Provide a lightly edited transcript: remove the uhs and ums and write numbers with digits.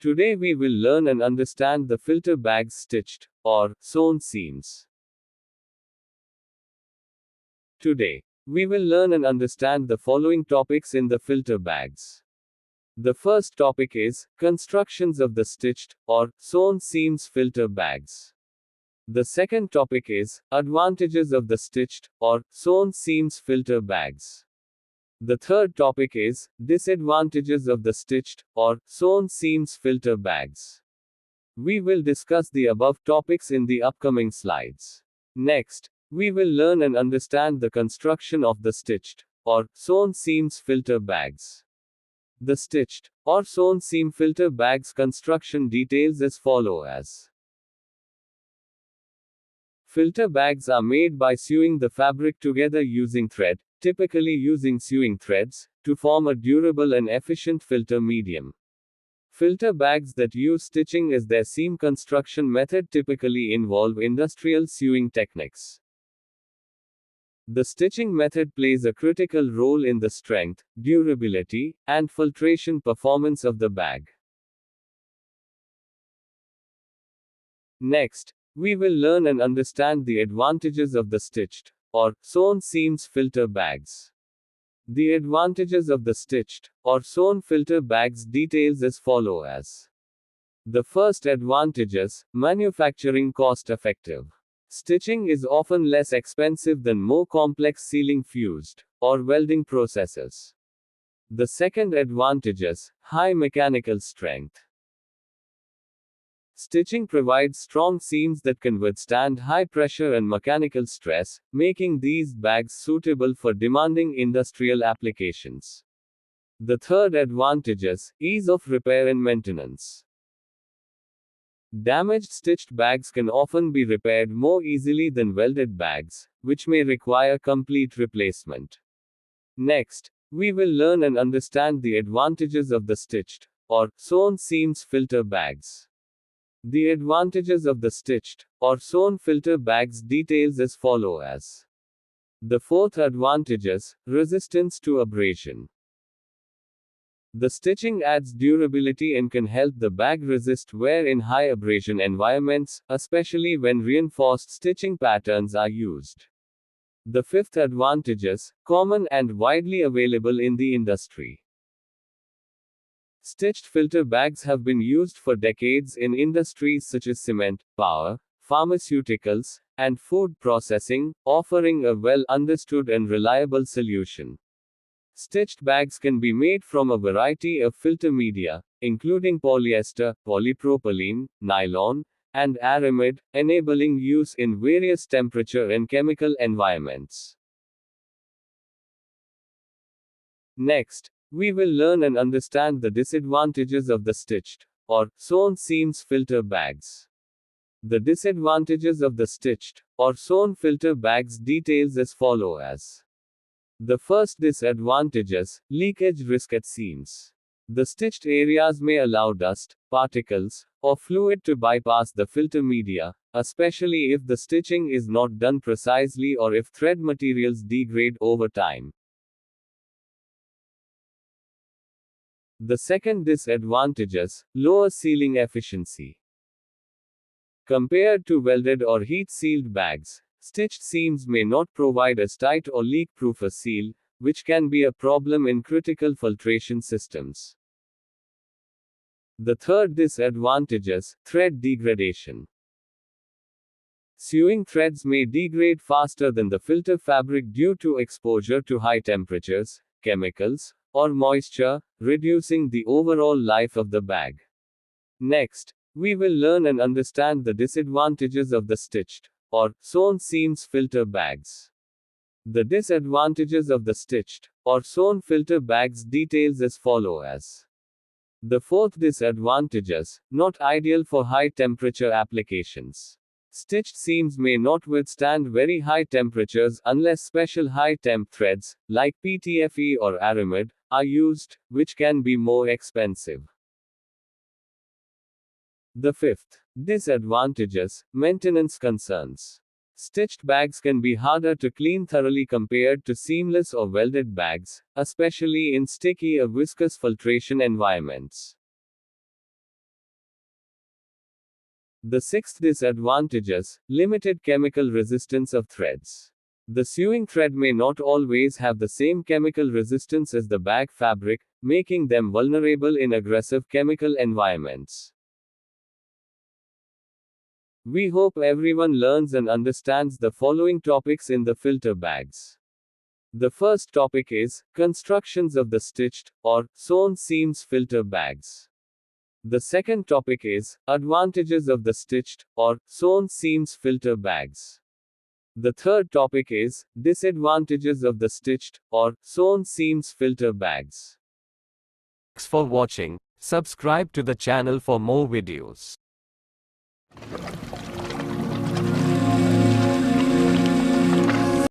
Today we will learn and understand the filter bags stitched, or sewn seams. Today, we will learn and understand the following topics in the filter bags. The first topic is constructions of the stitched, or sewn seams filter bags. The second topic is advantages of the stitched, or sewn seams filter bags. The third topic is disadvantages of the stitched, or sewn seams filter bags. We will discuss the above topics in the upcoming slides. Next, we will learn and understand the construction of the stitched, or sewn seams filter bags. The stitched, or sewn seam filter bags construction details as follow as. Filter bags are made by sewing the fabric together using thread, typically using sewing threads, to form a durable and efficient filter medium. Filter bags that use stitching as their seam construction method typically involve industrial sewing techniques. The stitching method plays a critical role in the strength, durability, and filtration performance of the bag. Next, we will learn and understand the advantages of the stitched, or sewn seams filter bags. The advantages of the stitched, or sewn filter bags details as follow as. The first advantage is manufacturing cost effective. Stitching is often less expensive than more complex sealing fused, or welding processes. The second advantage is high mechanical strength. Stitching provides strong seams that can withstand high pressure and mechanical stress, making these bags suitable for demanding industrial applications. The third advantage is ease of repair and maintenance. Damaged stitched bags can often be repaired more easily than welded bags, which may require complete replacement. Next, we will learn and understand the advantages of the stitched, or sewn seams filter bags. The advantages of the stitched, or sewn filter bags details as follow as. The fourth advantage is resistance to abrasion. The stitching adds durability and can help the bag resist wear in high abrasion environments, especially when reinforced stitching patterns are used. The fifth advantage is common and widely available in the industry. Stitched filter bags have been used for decades in industries such as cement, power, pharmaceuticals, and food processing, offering a well understood and reliable solution. Stitched bags can be made from a variety of filter media, including polyester, polypropylene, nylon, and aramid, enabling use in various temperature and chemical environments. Next, we will learn and understand the disadvantages of the stitched, or sewn seams filter bags. The disadvantages of the stitched, or sewn filter bags details as follow as. The first disadvantage is leakage risk at seams. The stitched areas may allow dust, particles, or fluid to bypass the filter media, especially if the stitching is not done precisely or if thread materials degrade over time. The second disadvantage is lower sealing efficiency. Compared to welded or heat-sealed bags, stitched seams may not provide as tight or leak-proof a seal, which can be a problem in critical filtration systems. The third disadvantage is thread degradation. Sewing threads may degrade faster than the filter fabric due to exposure to high temperatures, chemicals, or moisture, reducing the overall life of the bag. Next, we will learn and understand the disadvantages of the stitched, or sewn seams filter bags. The disadvantages of the stitched, or sewn filter bags details as follow as. The fourth disadvantage is not ideal for high temperature applications. Stitched seams may not withstand very high temperatures unless special high temp threads, like PTFE or aramid, are used, which can be more expensive. The fifth disadvantage is maintenance concerns. Stitched bags can be harder to clean thoroughly compared to seamless or welded bags, especially in sticky or viscous filtration environments. The sixth disadvantages, limited chemical resistance of threads. The sewing thread may not always have the same chemical resistance as the bag fabric, making them vulnerable in aggressive chemical environments. We hope everyone learns and understands the following topics in the filter bags. The first topic is constructions of the stitched or sewn seams filter bags. The second topic is advantages of the stitched or sewn seams filter bags. The third topic is disadvantages of the stitched or sewn seams filter bags. Thanks for watching. Subscribe to the channel for more videos.